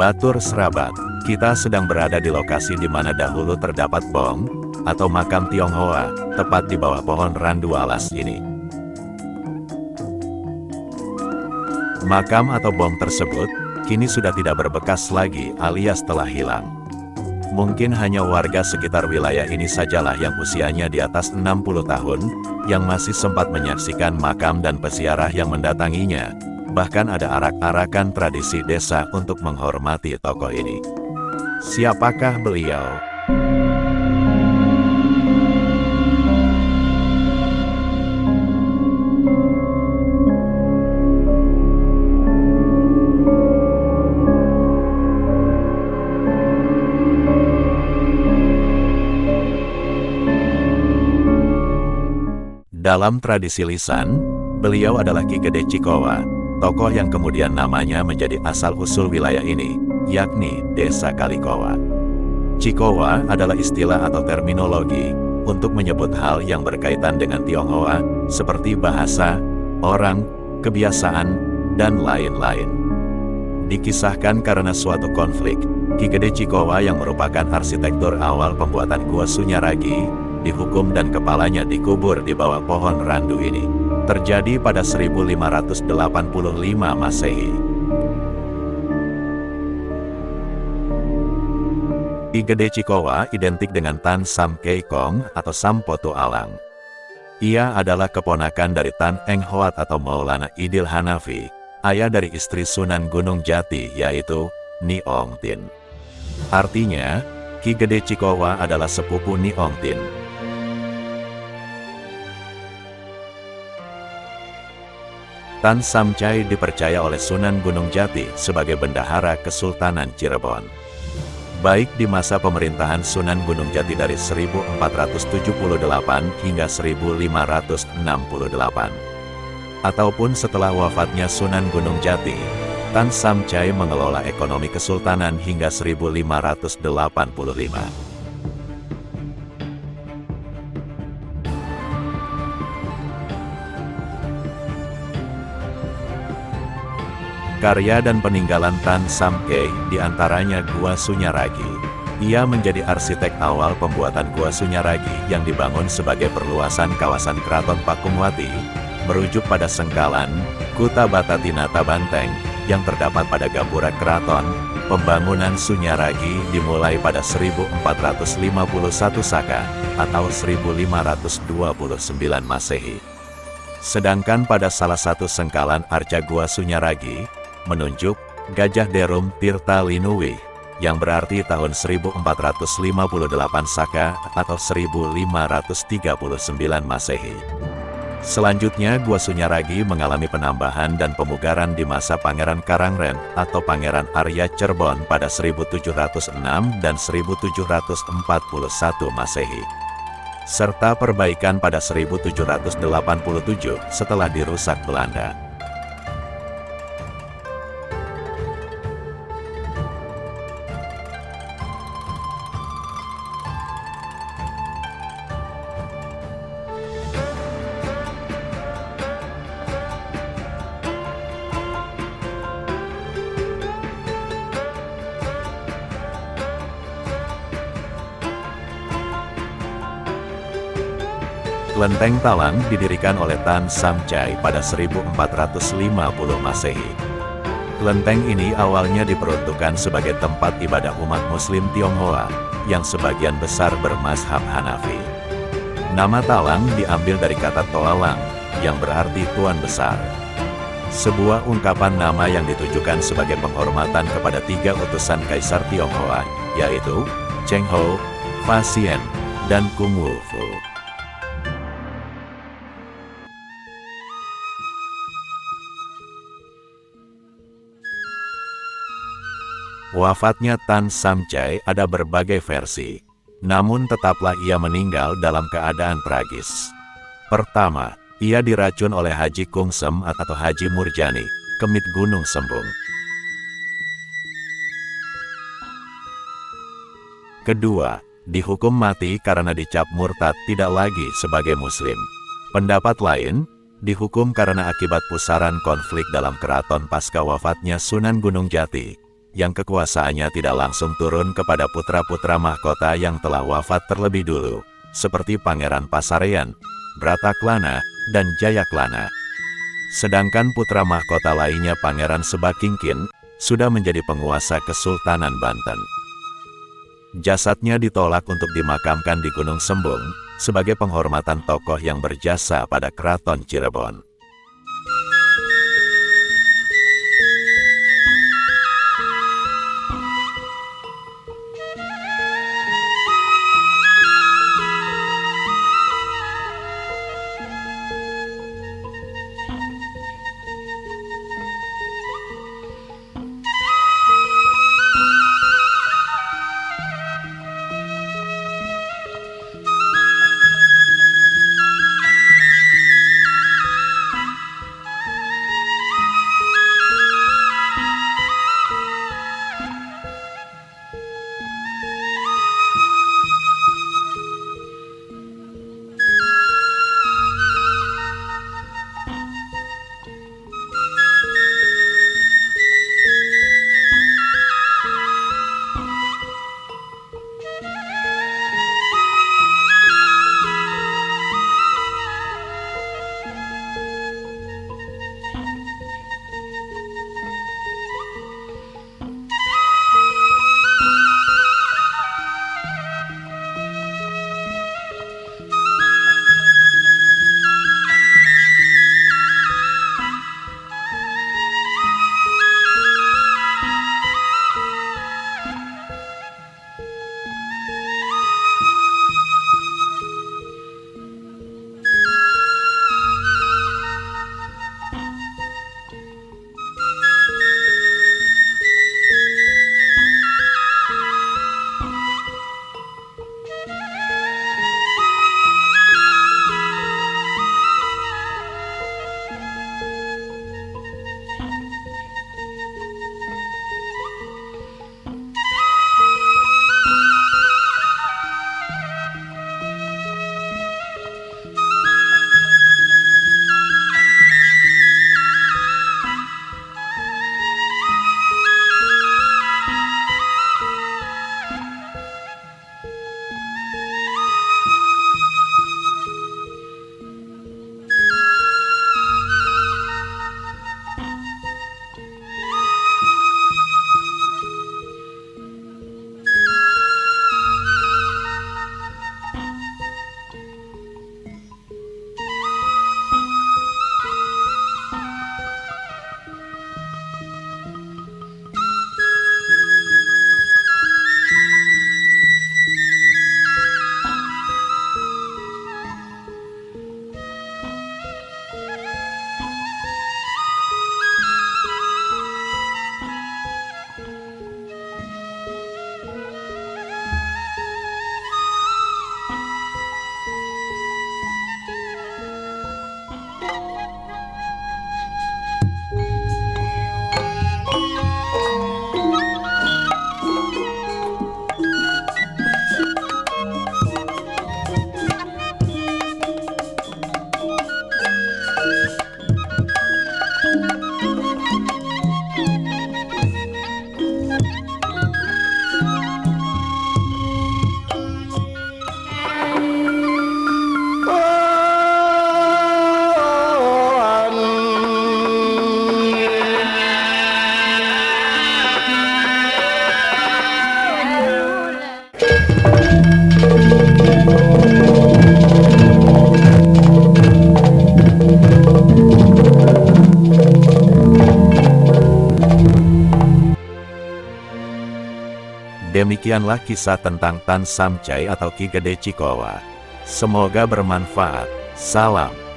Batur Serabat, kita sedang berada di lokasi di mana dahulu terdapat bong, atau makam Tionghoa, tepat di bawah pohon randu alas ini. Makam atau bong tersebut, kini sudah tidak berbekas lagi alias telah hilang. Mungkin hanya warga sekitar wilayah ini sajalah yang usianya di atas 60 tahun, yang masih sempat menyaksikan makam dan peziarah yang mendatanginya. Bahkan ada arak-arakan tradisi desa untuk menghormati tokoh ini. Siapakah beliau? Dalam tradisi lisan, beliau adalah Ki Gede Cikowa, tokoh yang kemudian namanya menjadi asal-usul wilayah ini, yakni Desa Kalikowa. Cikowa adalah istilah atau terminologi untuk menyebut hal yang berkaitan dengan Tionghoa, seperti bahasa, orang, kebiasaan, dan lain-lain. Dikisahkan karena suatu konflik, Ki Gede Cikowa yang merupakan arsitektur awal pembuatan Gua Sunyaragi, dihukum dan kepalanya dikubur di bawah pohon randu ini. Terjadi pada 1585 Masehi. Ki Gede Cikowa identik dengan Tan Sam Kei Kong atau Sam Potu Alang. Ia adalah keponakan dari Tan Eng Hoat atau Maulana Idil Hanafi, ayah dari istri Sunan Gunung Jati yaitu Ni Ong Tin. Artinya, Ki Gede Cikowa adalah sepupu Ni Ong Tin. Tan Sam Chai dipercaya oleh Sunan Gunung Jati sebagai bendahara Kesultanan Cirebon. Baik di masa pemerintahan Sunan Gunung Jati dari 1478 hingga 1568, ataupun setelah wafatnya Sunan Gunung Jati, Tan Sam Chai mengelola ekonomi kesultanan hingga 1585. Karya dan peninggalan Tan Sam Kei diantaranya Gua Sunyaragi. Ia menjadi arsitek awal pembuatan Gua Sunyaragi yang dibangun sebagai perluasan kawasan Keraton Pakumwati, merujuk pada sengkalan, Kuta Batatinata Banteng, yang terdapat pada Gapura Keraton. Pembangunan Sunyaragi dimulai pada 1451 Saka, atau 1529 Masehi. Sedangkan pada salah satu sengkalan arca Gua Sunyaragi, menunjuk Gajah Derum Tirta Linuwih, yang berarti tahun 1458 Saka atau 1539 Masehi. Selanjutnya Gua Sunyaragi mengalami penambahan dan pemugaran di masa Pangeran Karangren atau Pangeran Arya Cerbon pada 1706 dan 1741 Masehi. Serta perbaikan pada 1787 setelah dirusak Belanda. Kelenteng Talang didirikan oleh Tan Sam Chai pada 1450 Masehi. Kelenteng ini awalnya diperuntukkan sebagai tempat ibadah umat Muslim Tionghoa, yang sebagian besar bermazhab Hanafi. Nama Talang diambil dari kata Toalang, yang berarti Tuan Besar. Sebuah ungkapan nama yang ditujukan sebagai penghormatan kepada tiga utusan Kaisar Tionghoa, yaitu Cheng Ho, Fa Xian, dan Kung Wu Fu. Wafatnya Tan Sam Chai ada berbagai versi, namun tetaplah ia meninggal dalam keadaan tragis. Pertama, ia diracun oleh Haji Kungsem atau Haji Murjani, Kemit Gunung Sembung. Kedua, dihukum mati karena dicap murtad tidak lagi sebagai muslim. Pendapat lain, dihukum karena akibat pusaran konflik dalam keraton pasca wafatnya Sunan Gunung Jati. yang kekuasaannya tidak langsung turun kepada putra-putra mahkota yang telah wafat terlebih dulu, seperti Pangeran Pasarean, Brataklana, dan Jayaklana. Sedangkan putra mahkota lainnya Pangeran Sebakingkin, sudah menjadi penguasa Kesultanan Banten. Jasadnya ditolak untuk dimakamkan di Gunung Sembung, sebagai penghormatan tokoh yang berjasa pada Keraton Cirebon. Demikianlah kisah tentang Tan Samcai atau Ki Gede Cikowa. Semoga bermanfaat. Salam.